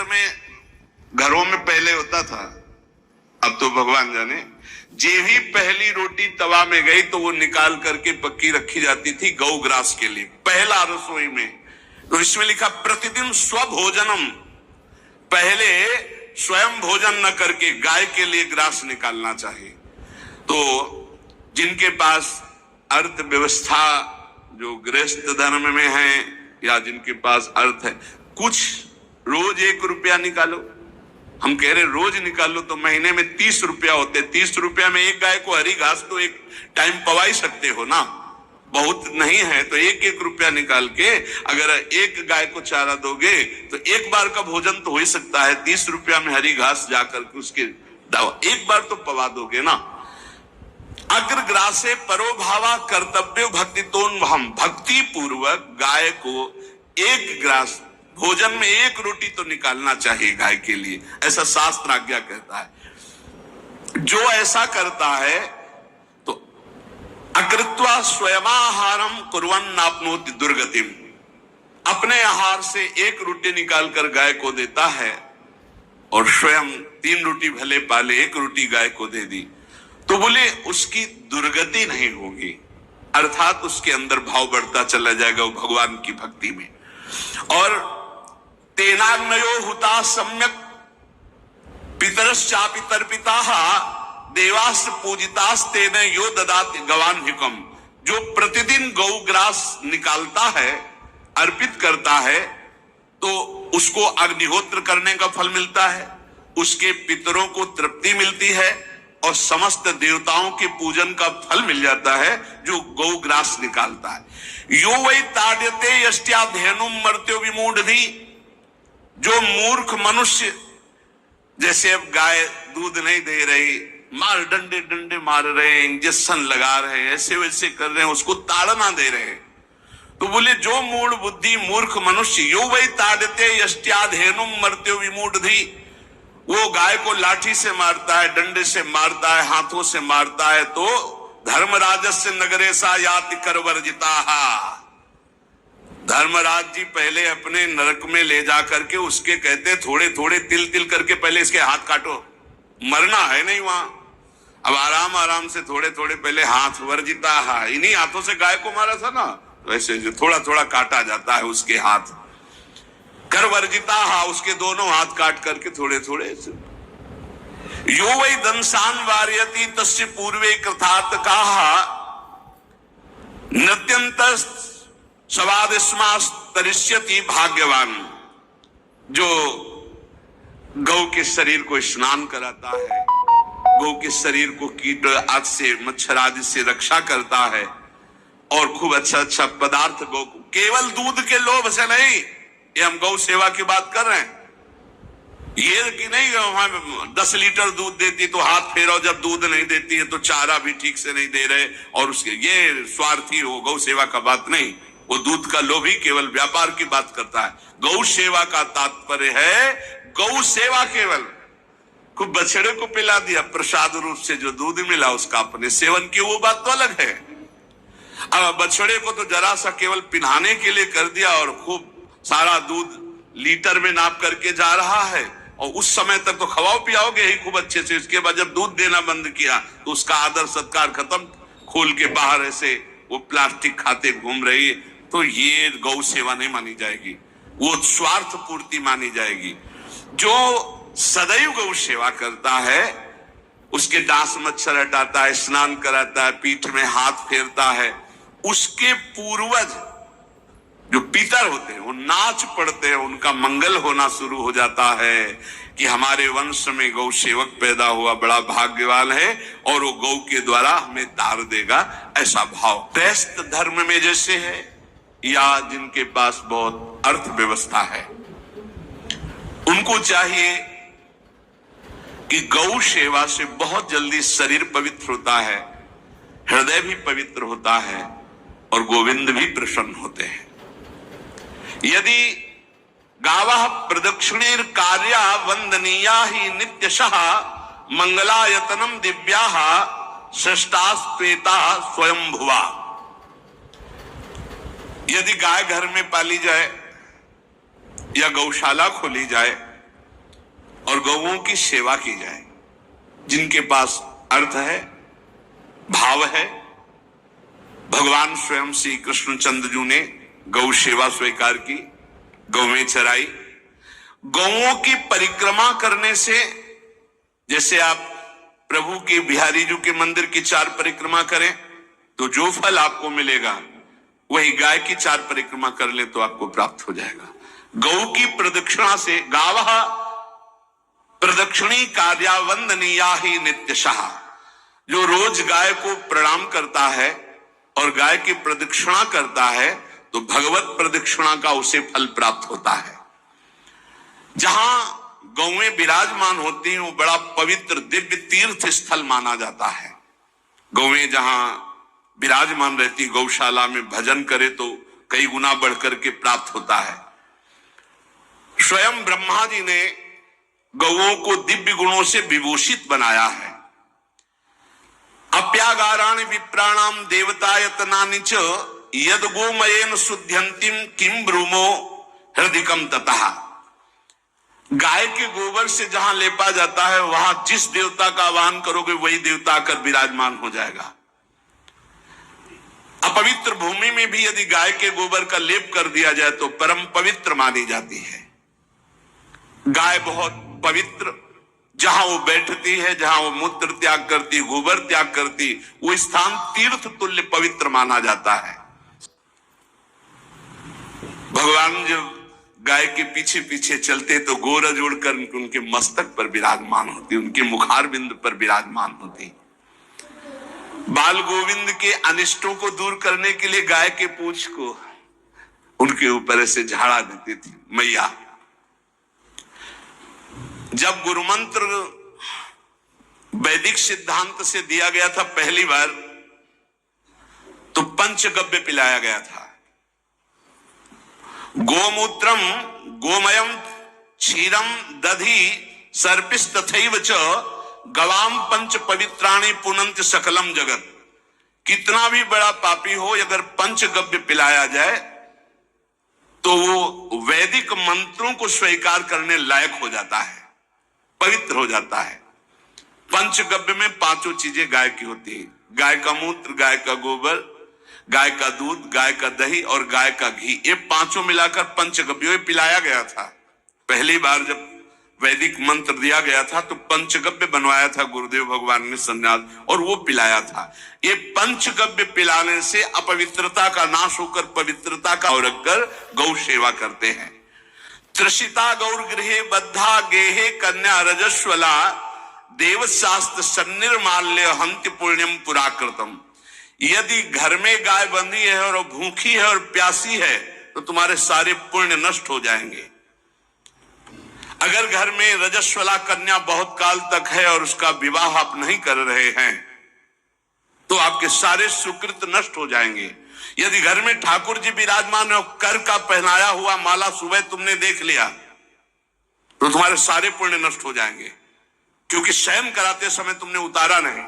में घरों में पहले होता था, अब तो भगवान जाने, जे ही पहली रोटी तवा में गई तो वो निकाल करके पक्की रखी जाती थी गौ ग्रास के लिए, पहला रसोई में। तो इसमें लिखा प्रतिदिन स्वभोजनम, पहले स्वयं भोजन न करके गाय के लिए ग्रास निकालना चाहिए। तो जिनके पास अर्थव्यवस्था जो गृहस्थ धर्म में है या जिनके पास अर्थ है, कुछ रोज 1 रुपया निकालो। हम कह रहे रोज निकालो तो महीने में 30 रुपया होते, 30 रुपया में एक गाय को हरी घास तो एक टाइम पवा ही सकते हो ना, बहुत नहीं है तो 1-1 रुपया निकाल के अगर एक गाय को चारा दोगे तो एक बार का भोजन तो हो ही सकता है। 30 रुपया में हरी घास जाकर के उसके दावा एक बार तो पवा दोगे ना। अग्रग्रासे परोभावा कर्तव्य भक्ति तो हम, भक्ति पूर्वक गाय को एक ग्रास भोजन में 1 रोटी तो निकालना चाहिए गाय के लिए, ऐसा शास्त्र आज्ञा कहता है। जो ऐसा करता है तो अकृत्वा स्वयमाहारम कुर्वन् नाप्नोति दुर्गतिम, अपने आहार से 1 रोटी निकालकर गाय को देता है और स्वयं 3 रोटी भले पाले 1 रोटी गाय को दे दी तो बोले उसकी दुर्गति नहीं होगी, अर्थात उसके अंदर भाव बढ़ता चला जाएगा वो भगवान की भक्ति में। और तेनाग्नयो हुता सम्यक पितरश्चापि तर्पिताः देवास पूजितास तेन यो ददाति गवान्हिकम, जो प्रतिदिन गौग्रास निकालता है अर्पित करता है तो उसको अग्निहोत्र करने का फल मिलता है, उसके पितरों को तृप्ति मिलती है और समस्त देवताओं के पूजन का फल मिल जाता है जो गौग्रास निकालता है। यो वै ताड्यते यष्ट्याध्ययनुम मर्त्यो विमूढ़धि, जो मूर्ख मनुष्य, जैसे अब गाय दूध नहीं दे रही, मार डंडे डंडे मार रहे, इंजेक्शन लगा रहे, ऐसे वैसे कर रहे हैं, उसको ताड़ना दे रहे हैं, तो बोले जो मूढ़ बुद्धि मूर्ख मनुष्य, यो वै ताड्यते यष्ट्याध्ययनुम मर्त्यो विमूढ़धि, वो गाय को लाठी से मारता है, डंडे से मारता है, हाथों से मारता है तो धर्मराजस्य नगरे सा याति करवर्जिताः, धर्मराज जी पहले अपने नरक में ले जा करके उसके कहते थोड़े थोड़े तिल तिल करके पहले इसके हाथ काटो, मरना है नहीं वहां, अब आराम आराम से थोड़े थोड़े पहले हाथ वर्जिताः, इन्हीं हाथों से गाय को मारा था ना, तो ऐसे जो थोड़ा थोड़ा काटा जाता है उसके हाथ, कर वर्जिताः, उसके दोनों हाथ काट करके थोड़े थोड़े। यो वै दंसान वार्यति तस्य पूर्वे कृतार्थकाः नत्यंत सवादिस्मास्तरिष्यति भाग्यवान, जो गौ के शरीर को स्नान कराता है, गौ के शरीर को कीट आदि से मच्छर आदि से रक्षा करता है और खूब अच्छा अच्छा पदार्थ गौ को, केवल दूध के लोभ से नहीं, ये हम गौ सेवा की बात कर रहे हैं, ये कि नहीं 10 लीटर दूध देती तो हाथ फेरो, जब दूध नहीं देती है तो चारा भी ठीक से नहीं दे रहे और उसके ये स्वार्थी हो, गौ सेवा का बात नहीं, वो दूध का लोभी केवल व्यापार की बात करता है। गौ सेवा का तात्पर्य है गौ सेवा, केवल खूब बछड़े को पिला दिया प्रसाद रूप से जो दूध मिला उसका अपने सेवन की, वो बात तो अलग है। अब बछड़े को तो जरा सा केवल पिन्हाने के लिए कर दिया और खूब सारा दूध लीटर में नाप करके जा रहा है और उस समय तक तो खवाओ पियाओगे ही खूब अच्छे से, इसके बाद जब दूध देना बंद किया तो उसका आदर सत्कार खत्म, खोल के बाहर ऐसे वो प्लास्टिक खाते घूम रही है, तो ये गौ सेवा नहीं मानी जाएगी, वो स्वार्थ पूर्ति मानी जाएगी। जो सदैव गौ सेवा करता है, उसके डांस मच्छर हटाता है, स्नान कराता है, पीठ में हाथ फेरता है, उसके पूर्वज जो पितर होते हैं वो नाच पड़ते हैं, उनका मंगल होना शुरू हो जाता है कि हमारे वंश में गौ सेवक पैदा हुआ, बड़ा भाग्यवान है और वो गौ के द्वारा हमें तार देगा, ऐसा भाव गृहस्थ धर्म में जैसे है या जिनके पास बहुत अर्थव्यवस्था है, उनको चाहिए कि गौ सेवा से बहुत जल्दी शरीर पवित्र होता है, हृदय भी पवित्र होता है और गोविंद भी प्रसन्न होते हैं। यदि गावः प्रदक्षिणेर कार्या वंदनीया ही नित्यशः मंगलायतनम दिव्याः श्रेष्ठास्त्वेता स्वयंभुवा, यदि गाय घर में पाली जाए या गौशाला खोली जाए और गौओं की सेवा की जाए। जिनके पास अर्थ है, भाव है, भगवान स्वयं श्री कृष्णचंद्र जी ने गौ सेवा स्वीकार की, गौवें चराई। गौओं की परिक्रमा करने से, जैसे आप प्रभु के बिहारी जी के मंदिर की 4 परिक्रमा करें तो जो फल आपको मिलेगा वही गाय की 4 परिक्रमा कर ले तो आपको प्राप्त हो जाएगा। गौ की प्रदक्षिणा से, गावः प्रदक्षिणी कार्यावंदनीया ही नित्यशः, जो रोज गाय को प्रणाम करता है और गाय की प्रदक्षिणा करता है तो भगवत प्रदक्षिणा का उसे फल प्राप्त होता है। जहां गौएं विराजमान होती हैं वो बड़ा पवित्र दिव्य तीर्थ स्थल माना जाता है। गौएं जहां विराजमान रहती, गौशाला में भजन करे तो कई गुना बढ़कर के प्राप्त होता है। स्वयं ब्रह्मा जी ने गौओं को दिव्य गुणों से विभूषित बनाया है। अप्यागाराणि विप्राणाम देवतायतनानि च यद गोमयेन शुद्ध्यन्तिम किम ब्रूमो हृदिकम ततः। गाय के गोबर से जहां लेपा जाता है वहां जिस देवता का आह्वान करोगे वही देवता आकर विराजमान हो जाएगा। अपवित्र भूमि में भी यदि गाय के गोबर का लेप कर दिया जाए तो परम पवित्र मानी जाती है। गाय बहुत पवित्र, जहां वो बैठती है, जहां वो मूत्र त्याग करती, गोबर त्याग करती, वो स्थान तीर्थ तुल्य पवित्र माना जाता है। भगवान जब गाय के पीछे पीछे चलते तो गोरज उड़कर उनके मस्तक पर विराजमान होती, उनके मुखार बिंद पर विराजमान होती। बाल गोविंद के अनिष्टों को दूर करने के लिए गाय के पूंछ को उनके ऊपर ऐसे झाड़ा देती थी मैया। जब गुरु मंत्र वैदिक सिद्धांत से दिया गया था पहली बार तो पंचगव्य पिलाया गया था। गोमूत्रम गोमयम क्षीरम दधि सर्पिस तथैव च गवाम पंच पवित्राणि पुनंत सकलम जगत। कितना भी बड़ा पापी हो, अगर पंचगव्य पिलाया जाए तो वो वैदिक मंत्रों को स्वीकार करने लायक हो जाता है, पवित्र हो जाता है। पंचगव्य में 5 चीजें गाय की होती है। गाय का मूत्र, गाय का गोबर, गाय का दूध, गाय का दही और गाय का घी, ये 5 मिलाकर पंचगव्य पिलाया गया था। पहली बार जब वैदिक मंत्र दिया गया था तो पंचगव्य बनवाया था गुरुदेव भगवान ने सन्यास, और वो पिलाया था। ये पंचगव्य पिलाने से अपवित्रता का नाश होकर पवित्रता का और रखकर गौ सेवा करते हैं। त्रिषिता गौर गृहे बद्धा गेहे कन्या रजस्वला देव शास्त्र सन्निर्माल्य हंति पुण्यम पुराकृतम। यदि घर में गाय बंधी है और भूखी है और प्यासी है तो तुम्हारे सारे पुण्य नष्ट हो जाएंगे। अगर घर में रजस्वला कन्या बहुत काल तक है और उसका विवाह आप नहीं कर रहे हैं तो आपके सारे सुकृत नष्ट हो जाएंगे। यदि घर में ठाकुर जी विराजमान है और कर का पहनाया हुआ माला सुबह तुमने देख लिया तो तुम्हारे सारे पुण्य नष्ट हो जाएंगे, क्योंकि शयन कराते समय तुमने उतारा नहीं,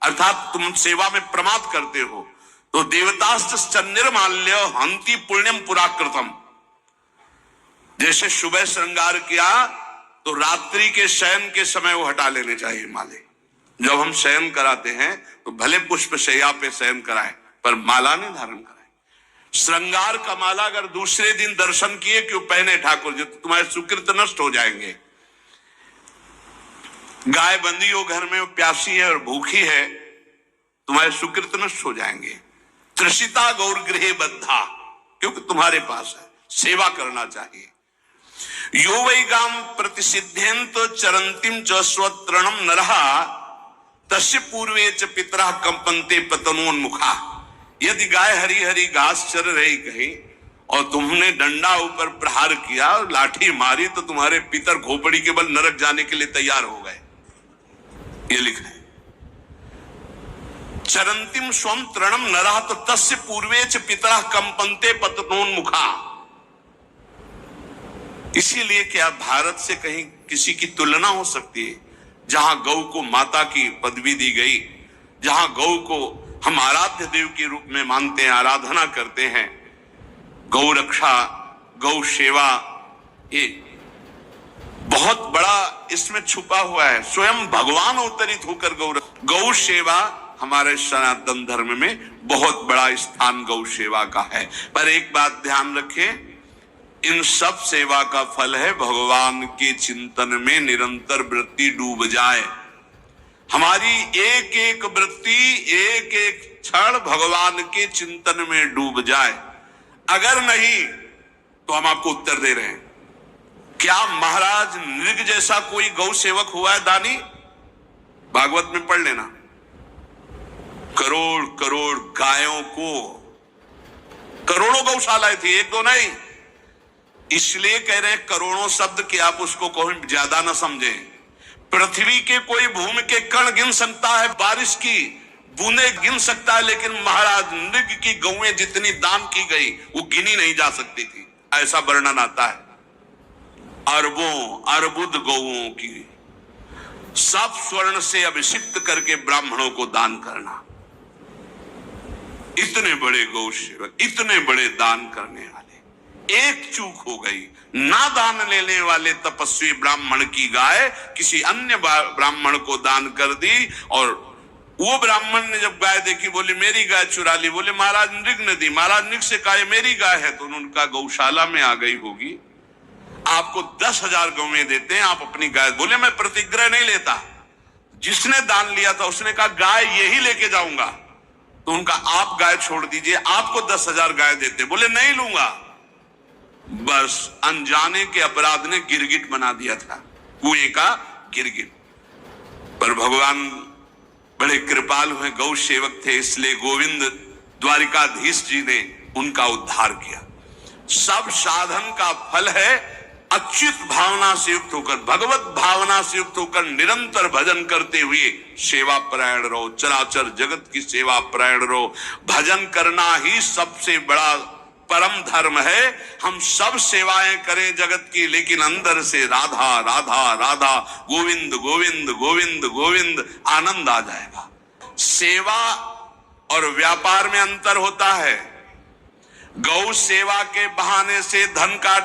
अर्थात तुम सेवा में प्रमाद करते हो। तो देवतास्त सन्निर्माल्य हंति पुण्यम पुराकृतम। जैसे सुबह श्रृंगार किया तो रात्रि के शयन के समय वो हटा लेने चाहिए माले। जब हम शयन कराते हैं तो भले पुष्प शैया पे शयन कराएं पर माला नहीं धारण कराएं। श्रृंगार का माला अगर दूसरे दिन दर्शन किए क्यों पहने ठाकुर जी, तो तुम्हारे सुकृत नष्ट हो जाएंगे। गाय बंदी हो घर में, प्यासी है और भूखी है, तुम्हारे सुकृत नष्ट हो जाएंगे। त्रिषिता गौर गृहे बद्धा, क्योंकि तुम्हारे पास है, सेवा करना चाहिए। यो वै गाम प्रतिसिद्ध्यंत चरंतिम च स्वतरणम नरहा तस्य पूर्वे च पितरा कंपन्ते पतनोन्मुखा। यदि गाय हरी हरी घास चर रही कहीं और तुमने डंडा ऊपर प्रहार किया और लाठी मारी तो तुम्हारे पितर खोपड़ी के बल नरक जाने के लिए तैयार हो गए, ये लिखा है। चरंतिम स्वम तृणम नरहा तो तस्य पूर्वे च पितरा कंपन्ते पतनोन्मुखा। इसीलिए क्या भारत से कहीं किसी की तुलना हो सकती है जहां गौ को माता की पदवी दी गई, जहां गौ को हम आराध्य देव के रूप में मानते हैं, आराधना करते हैं। गौ रक्षा, गौ सेवा, ये बहुत बड़ा इसमें छुपा हुआ है। स्वयं भगवान अवतरित होकर गौ सेवा हमारे सनातन धर्म में बहुत बड़ा स्थान गौ सेवा का है। पर एक बात ध्यान रखें, इन सब सेवा का फल है भगवान के चिंतन में निरंतर वृत्ति डूब जाए। हमारी एक एक वृत्ति, एक एक क्षण भगवान के चिंतन में डूब जाए। अगर नहीं तो हम आपको उत्तर दे रहे हैं, क्या महाराज नृग जैसा कोई गौ सेवक हुआ है दानी? भागवत में पढ़ लेना। करोड़ करोड़ गायों को, करोड़ों गौशालाएं थी, एक दो नहीं। इसलिए कह रहे हैं करोड़ों शब्द कि आप उसको कोई ज्यादा ना समझें। पृथ्वी के कोई भूमि के कण गिन सकता है, बारिश की बूंदे गिन सकता है, लेकिन महाराज नृग की गौएं जितनी दान की गई वो गिनी नहीं जा सकती थी। ऐसा वर्णन आता है। अरबों अर्बुद गौओं की सब स्वर्ण से अभिषिक्त करके ब्राह्मणों को दान करना। इतने बड़े गौ सेवक, इतने बड़े दान करने वाले, एक चूक हो गई, ना दान लेने वाले तपस्वी ब्राह्मण की गाय किसी अन्य ब्राह्मण को दान कर दी। और वो ब्राह्मण ने जब गाय देखी, बोले मेरी गाय चुरा ली। बोले महाराज नृग ने दी। महाराज नृग से कहा मेरी गाय है, तो उनका गौशाला में आ गई होगी, आपको 10,000 गौवें देते हैं, आप अपनी गाय। बोले मैं प्रतिग्रह नहीं लेता। जिसने दान लिया था उसने कहा गाय यही लेके जाऊंगा, तो उनका आप गाय छोड़ दीजिए, आपको 10,000 गाय देते। बोले नहीं लूंगा। बस अनजाने के अपराध ने गिरगिट बना दिया था, कुएं का गिरगिट। पर भगवान बड़े कृपालु हैं, गौ सेवक थे, इसलिए गोविंद द्वारिकाधीश जी ने उनका उद्धार किया। सब साधन का फल है अच्युत भावना से युक्त होकर, भगवत भावना से युक्त होकर निरंतर भजन करते हुए सेवा परायण रहो, चराचर जगत की सेवा परायण रहो। भजन करना ही सबसे बड़ा परम धर्म है। हम सब सेवाएं करें जगत की, लेकिन अंदर से राधा राधा राधा, गोविंद गोविंद गोविंद गोविंद, आनंद आ जाएगा। सेवा और व्यापार में अंतर होता है। गौ सेवा के बहाने से धन का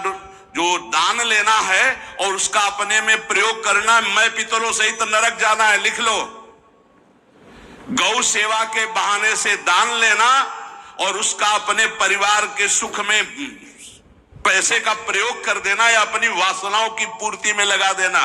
जो दान लेना है और उसका अपने में प्रयोग करना, मैं पितरों सहित नरक जाना है, लिख लो। गौ सेवा के बहाने से दान लेना और उसका अपने परिवार के सुख में पैसे का प्रयोग कर देना या अपनी वासनाओं की पूर्ति में लगा देना।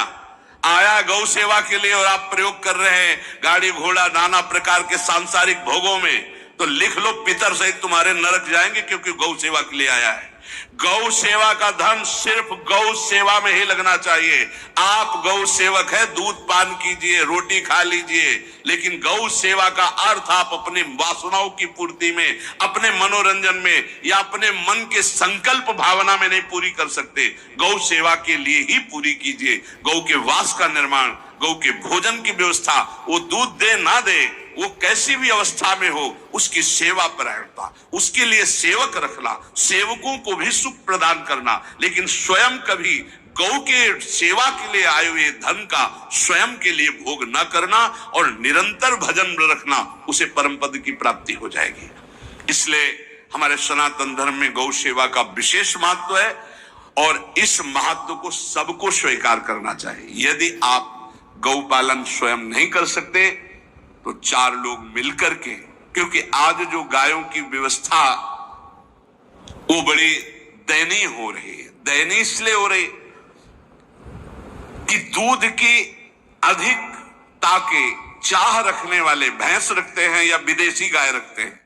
आया गौ सेवा के लिए और आप प्रयोग कर रहे हैं गाड़ी घोड़ा नाना प्रकार के सांसारिक भोगों में, तो लिख लो पितर सहित तुम्हारे नरक जाएंगे, क्योंकि गौ सेवा के लिए आया है। गौ सेवा का धन सिर्फ गौ सेवा में ही लगना चाहिए। आप गौ सेवक है, दूध पान कीजिए, रोटी खा लीजिए, लेकिन गौ सेवा का अर्थ आप अपनी वासनाओं की पूर्ति में, अपने मनोरंजन में या अपने मन के संकल्प भावना में नहीं पूरी कर सकते। गौ सेवा के लिए ही पूरी कीजिए। गौ के वास का निर्माण, गौ के भोजन की व्यवस्था, वो दूध दे ना दे, वो कैसी भी अवस्था में हो, उसकी सेवा परायणता, उसके लिए सेवक रखना, सेवकों को भी सुख प्रदान करना, लेकिन स्वयं कभी गौ के सेवा के लिए आए हुए धन का स्वयं के लिए भोग न करना और निरंतर भजन रखना, उसे परम पद की प्राप्ति हो जाएगी। इसलिए हमारे सनातन धर्म में गौ सेवा का विशेष महत्व है और इस महत्व को सबको स्वीकार करना चाहिए। यदि आप गौ पालन स्वयं नहीं कर सकते तो 4 लोग मिलकर के, क्योंकि आज जो गायों की व्यवस्था वो बड़ी दयनीय हो रही है। दयनीय इसलिए हो रही कि दूध की अधिकता के चाह रखने वाले भैंस रखते हैं या विदेशी गाय रखते हैं।